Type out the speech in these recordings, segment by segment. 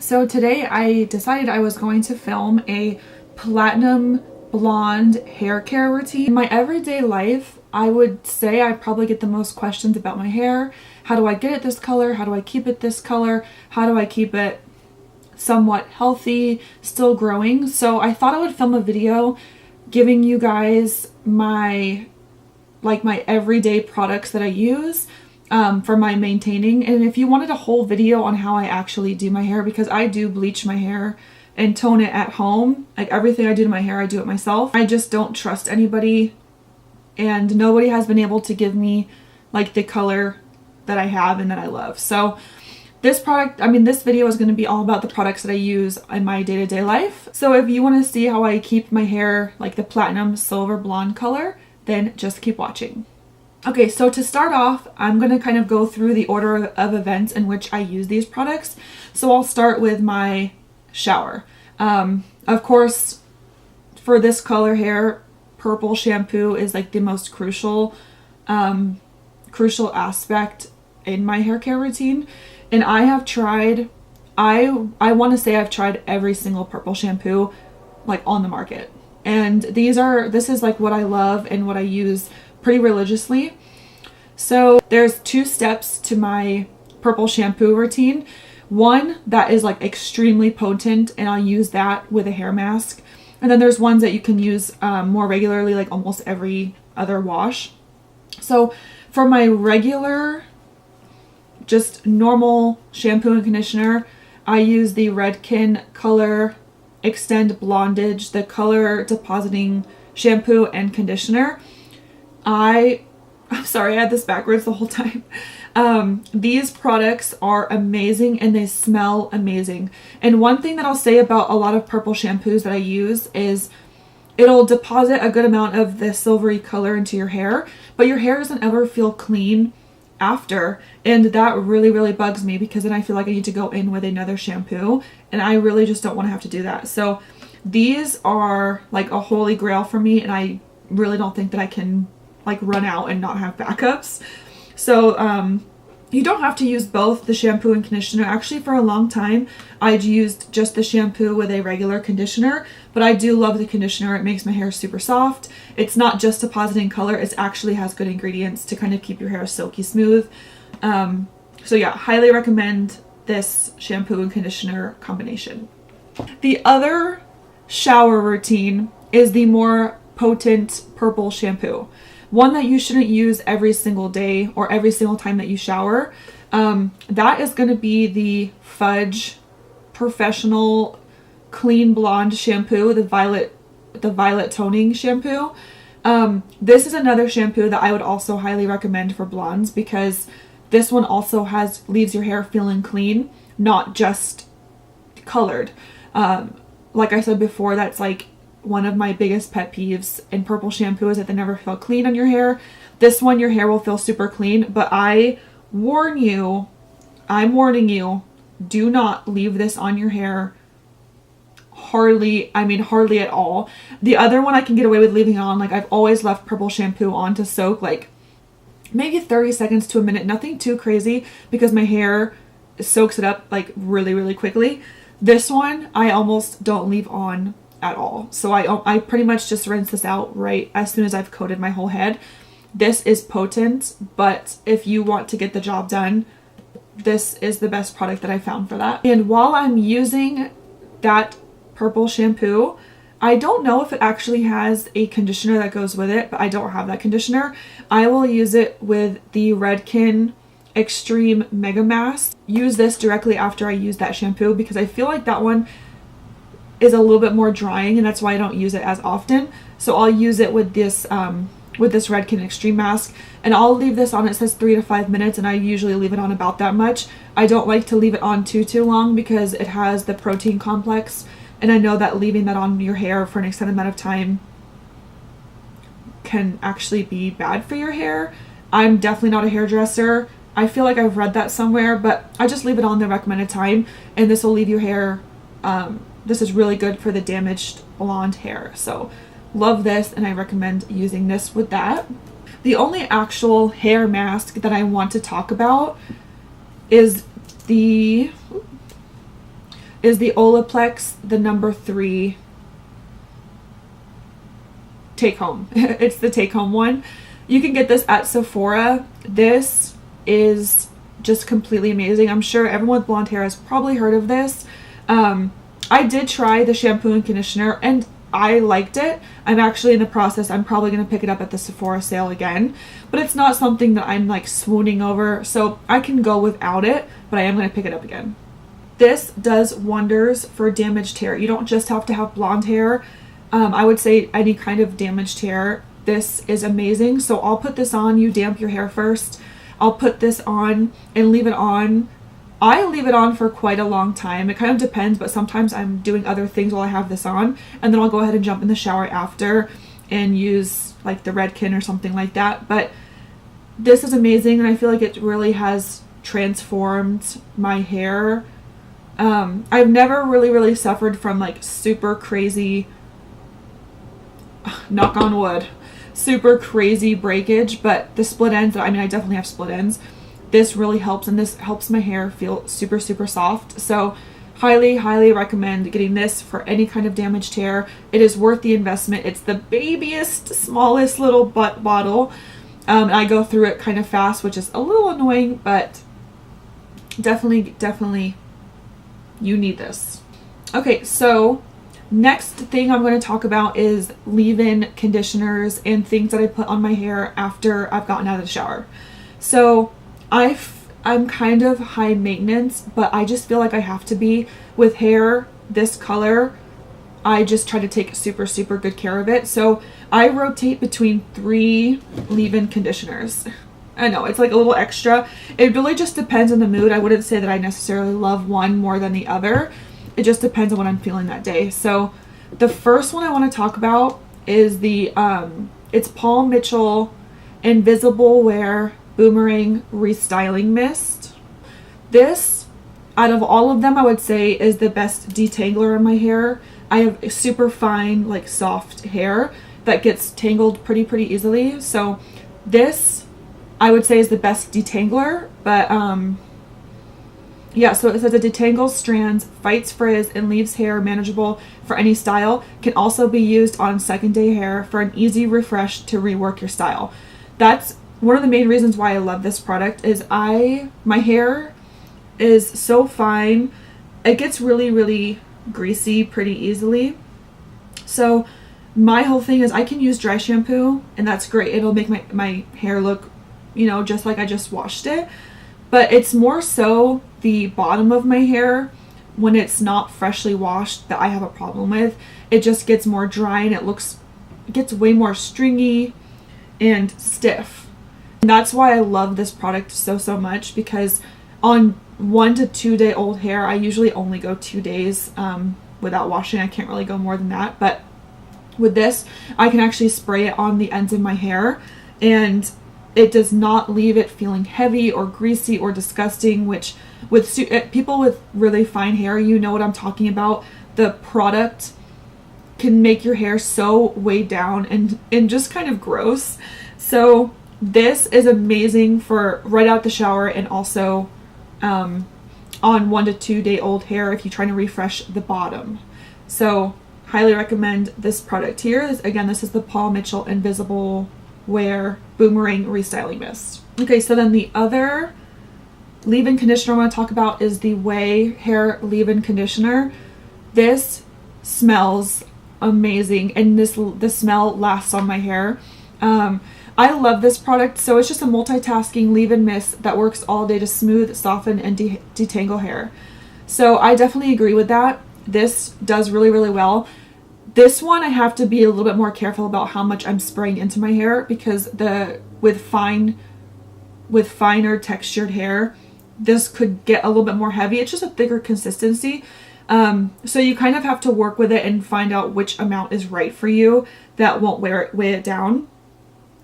So today I decided I was going to film a platinum blonde hair care routine. In my everyday life, I would say I probably get the most questions about my hair. How do I get it this color? How do I keep it this color? How do I keep it somewhat healthy, still growing? So I thought I would film a video giving you guys my everyday products that I use for my maintaining. And if you wanted a whole video on how I actually do my hair, because I do bleach my hair and tone it at home, like everything I do to my hair I do it myself. I just don't trust anybody, and nobody has been able to give me like the color that I have and that I love. So this video is going to be all about the products that I use in my day-to-day life. So if you want to see how I keep my hair like the platinum silver blonde color, then just keep watching. Okay, so to start off, I'm going to kind of go through the order of events in which I use these products. So I'll start with my shower. Of course, for this color hair, purple shampoo is like the most crucial aspect in my hair care routine. And I have tried, I want to say I've tried every single purple shampoo like on the market. And this is like what I love and what I use pretty religiously. So there's 2 steps to my purple shampoo routine. One that is like extremely potent, and I'll use that with a hair mask. And then there's ones that you can use more regularly, like almost every other wash. So for my regular, just normal shampoo and conditioner, I use the Redken Color Extend Blondage, the color depositing shampoo and conditioner. I'm sorry, I had this backwards the whole time. These products are amazing and they smell amazing. And one thing that I'll say about a lot of purple shampoos that I use is it'll deposit a good amount of the silvery color into your hair, but your hair doesn't ever feel clean after. And that really, really bugs me, because then I feel like I need to go in with another shampoo, and I really just don't want to have to do that. So these are like a holy grail for me, and I really don't think that I can like run out and not have backups. So you don't have to use both the shampoo and conditioner. Actually, for a long time I'd used just the shampoo with a regular conditioner, but I do love the conditioner. It makes my hair super soft. It's not just depositing color, it actually has good ingredients to kind of keep your hair silky smooth. So yeah, highly recommend this shampoo and conditioner combination. The other shower routine is the more potent purple shampoo. One that you shouldn't use every single day or every single time that you shower. That is going to be the Fudge Professional Clean Blonde Shampoo, the violet toning shampoo. This is another shampoo that I would also highly recommend for blondes, because this one also leaves your hair feeling clean, not just colored. Like I said before, that's like one of my biggest pet peeves in purple shampoo, is that they never feel clean on your hair. This one, your hair will feel super clean, but I'm warning you, do not leave this on your hair hardly at all. The other one I can get away with leaving on. Like, I've always left purple shampoo on to soak like maybe 30 seconds to a minute, nothing too crazy, because my hair soaks it up like really, really quickly. This one I almost don't leave on at all. So I pretty much just rinse this out right as soon as I've coated my whole head. This is potent, but if you want to get the job done, this is the best product that I found for that. And while I'm using that purple shampoo, I don't know if it actually has a conditioner that goes with it, but I don't have that conditioner. I will use it with the Redken Extreme Mega Mask. Use this directly after I use that shampoo, because I feel like that one is a little bit more drying, and that's why I don't use it as often. So I'll use it with this Redken Extreme Mask, and I'll leave this on. It says 3 to 5 minutes, and I usually leave it on about that much. I don't like to leave it on too long, because it has the protein complex, and I know that leaving that on your hair for an extended amount of time can actually be bad for your hair. I'm definitely not a hairdresser. I feel like I've read that somewhere, but I just leave it on the recommended time, and this will leave your hair this is really good for the damaged blonde hair. So love this, and I recommend using this with that. The only actual hair mask that I want to talk about is is the Olaplex, the number 3 take home. It's the take home one. You can get this at Sephora. This is just completely amazing. I'm sure everyone with blonde hair has probably heard of this. I did try the shampoo and conditioner and I liked it. I'm actually in the process. I'm probably going to pick it up at the Sephora sale again, but it's not something that I'm like swooning over, so I can go without it, but I am going to pick it up again. This does wonders for damaged hair. You don't just have to have blonde hair. I would say any kind of damaged hair. This is amazing. So I'll put this on. You damp your hair first. I'll put this on and leave it on. I leave it on for quite a long time. It kind of depends, but sometimes I'm doing other things while I have this on, and then I'll go ahead and jump in the shower after and use like the Redken or something like that. But this is amazing, and I feel like it really has transformed my hair. I've never really suffered from like super crazy, knock on wood, super crazy breakage, but the split ends, I mean, I definitely have split ends. This really helps, and this helps my hair feel super soft. So highly recommend getting this for any kind of damaged hair. It is worth the investment. It's the babiest, smallest little bottle. I go through it kind of fast, which is a little annoying, but definitely you need this. Okay, so next thing I'm going to talk about is leave-in conditioners and things that I put on my hair after I've gotten out of the shower. So I'm kind of high maintenance, but I just feel like I have to be with hair this color. I just try to take super good care of it. So I rotate between 3 leave-in conditioners. I know it's like a little extra. It really just depends on the mood. I wouldn't say that I necessarily love one more than the other. It just depends on what I'm feeling that day. So the first one I want to talk about is the it's Paul Mitchell Invisible Wear Boomerang Restyling Mist. This, out of all of them, I would say is the best detangler in my hair. I have super fine, like soft hair that gets tangled pretty easily. So this, I would say, is the best detangler. But yeah, so it says it detangles strands, fights frizz, and leaves hair manageable for any style. Can also be used on second day hair for an easy refresh to rework your style. That's one of the main reasons why I love this product. Is my hair is so fine. It gets really greasy pretty easily. So my whole thing is I can use dry shampoo, and that's great. It'll make my hair look, you know, just like I just washed it. But it's more so the bottom of my hair when it's not freshly washed that I have a problem with. It just gets more dry, and it gets way more stringy and stiff. And that's why I love this product so much, because on 1 to 2 day old hair, I usually only go 2 days without washing. I can't really go more than that. But with this, I can actually spray it on the ends of my hair, and it does not leave it feeling heavy or greasy or disgusting, which with people with really fine hair, you know what I'm talking about. The product can make your hair so weighed down and just kind of gross. So this is amazing for right out the shower, and also on 1 to 2 day old hair if you're trying to refresh the bottom. So highly recommend this product here. Again, this is the Paul Mitchell Invisible Wear Boomerang Restyling Mist. Okay, so then the other leave-in conditioner I want to talk about is the Way Hair Leave-In Conditioner. This smells amazing, and the smell lasts on my hair. I love this product. So it's just a multitasking leave-in mist that works all day to smooth, soften, and detangle hair. So I definitely agree with that. This does really well. This one I have to be a little bit more careful about how much I'm spraying into my hair, because with finer textured hair, this could get a little bit more heavy. It's just a thicker consistency. So you kind of have to work with it and find out which amount is right for you that won't weigh it down.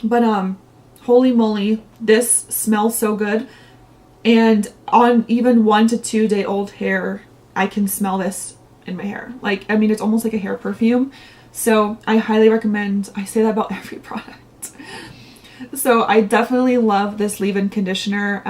But holy moly, this smells so good. And on even 1 to 2 day old hair, I can smell this in my hair. Like, I mean, it's almost like a hair perfume. So I highly recommend. I say that about every product. So I definitely love this leave-in conditioner.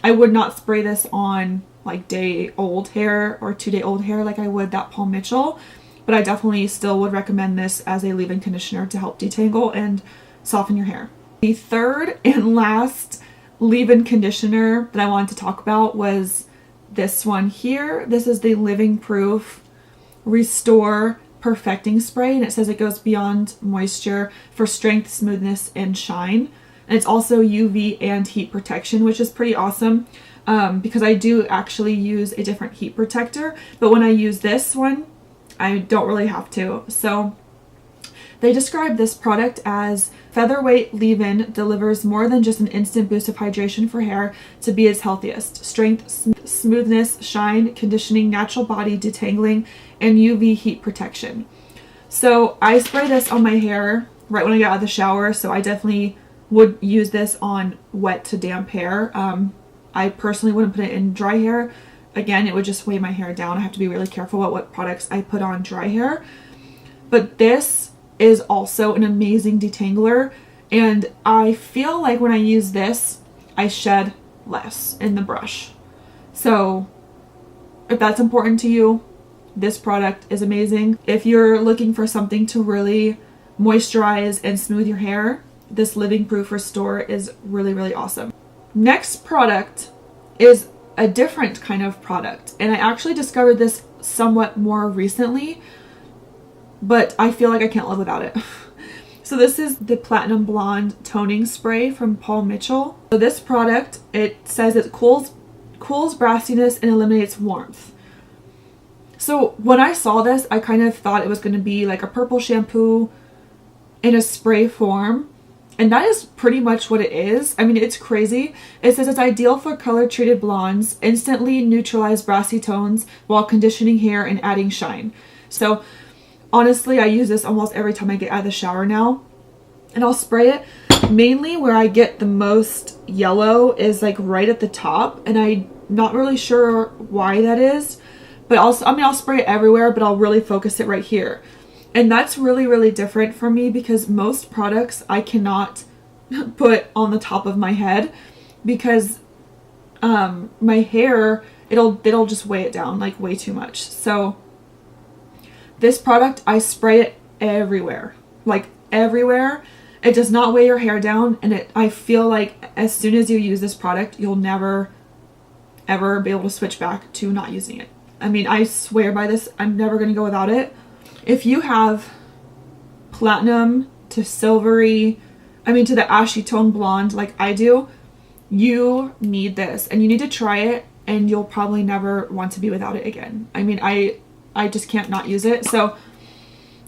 I would not spray this on like day old hair or 2-day old hair like I would that Paul Mitchell, but I definitely still would recommend this as a leave-in conditioner to help detangle and soften your hair. The third and last leave-in conditioner that I wanted to talk about was this one here. This is the Living Proof Restore Perfecting Spray, and it says it goes beyond moisture for strength, smoothness, and shine. And it's also UV and heat protection, which is pretty awesome because I do actually use a different heat protector, but when I use this one, I don't really have to. So they describe this product as featherweight leave-in delivers more than just an instant boost of hydration for hair to be its healthiest. Strength, smoothness, shine, conditioning, natural body detangling, and UV heat protection. So I spray this on my hair right when I get out of the shower, so I definitely would use this on wet to damp hair. I personally wouldn't put it in dry hair. Again, it would just weigh my hair down. I have to be really careful about what products I put on dry hair. But this is also an amazing detangler, and I feel like when I use this, I shed less in the brush. So if that's important to you, this product is amazing. If you're looking for something to really moisturize and smooth your hair, this Living Proof Restore is really, really awesome. Next product is a different kind of product, and I actually discovered this somewhat more recently, but I feel like I can't live without it. So this is the Platinum Blonde Toning Spray from Paul Mitchell. So this product, it says it cools brassiness and eliminates warmth. So when I saw this, I kind of thought it was going to be like a purple shampoo in a spray form. And that is pretty much what it is. I mean, it's crazy. It says it's ideal for color-treated blondes, instantly neutralize brassy tones while conditioning hair and adding shine. So honestly, I use this almost every time I get out of the shower now. And I'll spray it. Mainly where I get the most yellow is like right at the top. And I'm not really sure why that is. But I'll spray it everywhere, but I'll really focus it right here. And that's really, really different for me because most products I cannot put on the top of my head because my hair, it'll just weigh it down like way too much. So this product, I spray it everywhere, like everywhere. It does not weigh your hair down, and I feel like as soon as you use this product, you'll never, ever be able to switch back to not using it. I mean, I swear by this, I'm never going to go without it. If you have platinum to silvery, to the ashy tone blonde like I do, you need this and you need to try it, and you'll probably never want to be without it again. I mean, I just can't not use it. So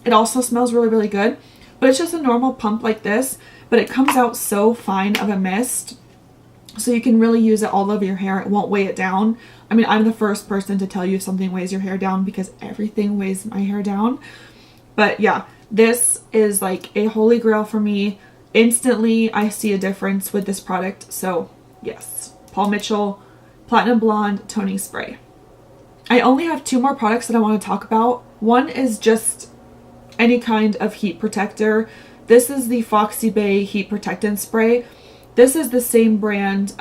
it also smells really, really good, but it's just a normal pump like this, but it comes out so fine of a mist. So you can really use it all over your hair. It won't weigh it down. I mean, I'm the first person to tell you if something weighs your hair down because everything weighs my hair down. But yeah, this is like a holy grail for me. Instantly, I see a difference with this product. So yes, Paul Mitchell Platinum Blonde Toning Spray. I only have 2 more products that I want to talk about. One is just any kind of heat protector. This is the Foxy Bay Heat Protectant Spray. This is the same brand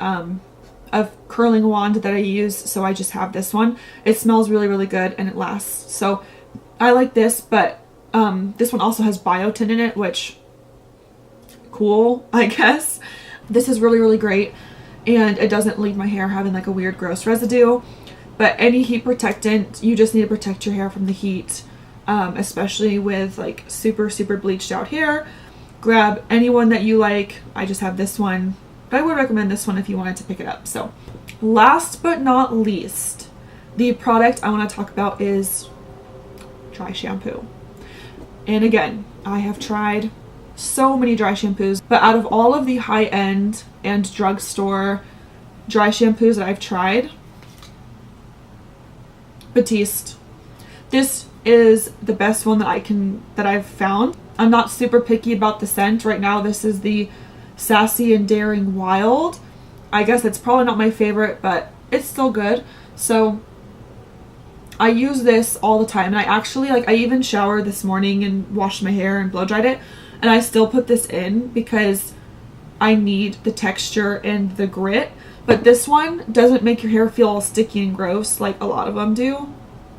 of curling wand that I use, so I just have this one. It smells really, really good and it lasts. So I like this, but this one also has biotin in it, which cool, I guess. This is really, really great, and it doesn't leave my hair having like a weird gross residue. But any heat protectant, you just need to protect your hair from the heat, especially with like super, super bleached out hair. Grab any one that you like. I just have this one, but I would recommend this one if you wanted to pick it up. So last but not least, the product I want to talk about is dry shampoo. And again, I have tried so many dry shampoos, but out of all of the high-end and drugstore dry shampoos that I've tried, Batiste, this is the best one that I've found. I'm not super picky about the scent. Right now, this is the Sassy and Daring Wild. I guess it's probably not my favorite, but it's still good. So I use this all the time. And I actually, I even showered this morning and washed my hair and blow dried it. And I still put this in because I need the texture and the grit. But this one doesn't make your hair feel all sticky and gross like a lot of them do.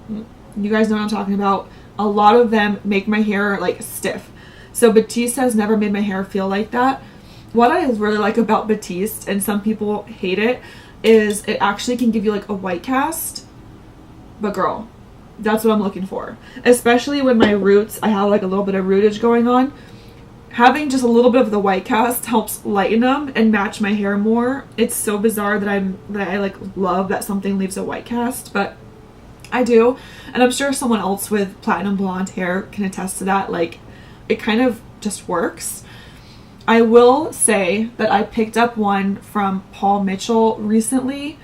You guys know what I'm talking about. A lot of them make my hair like stiff. So Batiste has never made my hair feel like that. What I really like about Batiste, and some people hate it, is it actually can give you like a white cast. But girl, that's what I'm looking for. Especially when my roots, I have like a little bit of rootage going on. Having just a little bit of the white cast helps lighten them and match my hair more. It's so bizarre that I like love that something leaves a white cast, but I do. And I'm sure someone else with platinum blonde hair can attest to that. Like, it kind of just works. I will say that I picked up one from Paul Mitchell recently,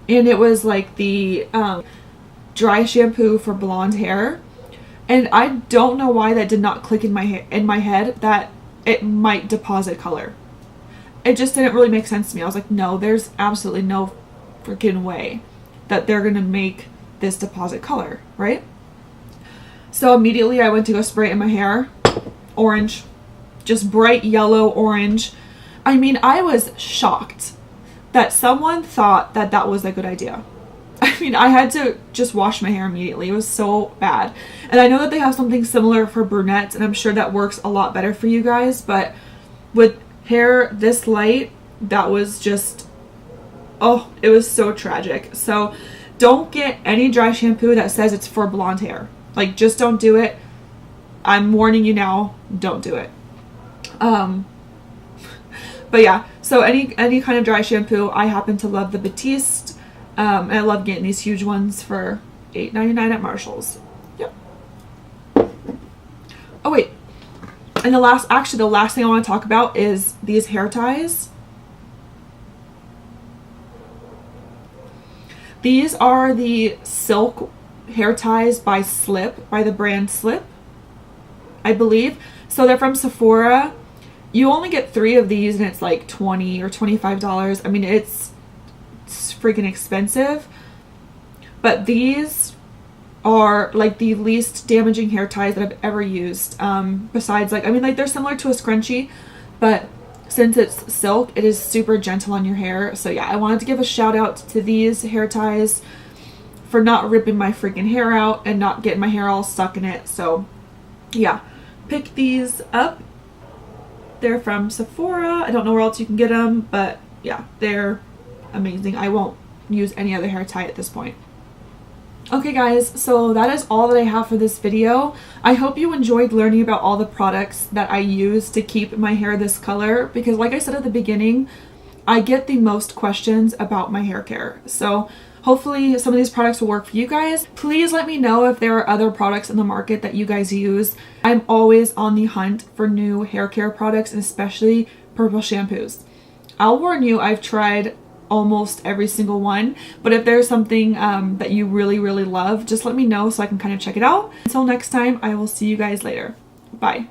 and it was like the dry shampoo for blonde hair. And I don't know why that did not click in my head that it might deposit color. It just didn't really make sense to me. I was like, no, there's absolutely no freaking way that they're gonna make this deposit color, right? So immediately I went to go spray it in my hair. Orange. Just bright yellow orange. I mean, I was shocked that someone thought that that was a good idea. I mean, I had to just wash my hair immediately. It was so bad. And I know that they have something similar for brunettes, and I'm sure that works a lot better for you guys, but with hair this light, that was just, oh, it was so tragic. So don't get any dry shampoo that says it's for blonde hair. Like, just don't do it. I'm warning you now, don't do it. But yeah, so any kind of dry shampoo, I happen to love the Batiste. And I love getting these huge ones for $8.99 at Marshall's. Yep. Oh wait, and the last thing I want to talk about is these hair ties. These are the silk hair ties by the brand Slip, I believe. So they're from Sephora. You only get 3 of these, and it's like $20 or $25. I mean, it's freaking expensive, but these are like the least damaging hair ties that I've ever used. Besides, like, I mean, like, they're similar to a scrunchie, but since it's silk, it is super gentle on your hair. So yeah, I wanted to give a shout out to these hair ties for not ripping my freaking hair out and not getting my hair all stuck in it. So yeah, pick these up. They're from Sephora. I don't know where else you can get them, but yeah, they're amazing. I won't use any other hair tie at this point. Okay guys, so that is all that I have for this video. I hope you enjoyed learning about all the products that I use to keep my hair this color, because like I said at the beginning, I get the most questions about my hair care. So hopefully some of these products will work for you guys. Please let me know if there are other products in the market that you guys use. I'm always on the hunt for new hair care products, and especially purple shampoos. I'll warn you, I've tried almost every single one, but if there's something that you really love, just let me know so I can kind of check it out. Until next time, I will see you guys later. Bye.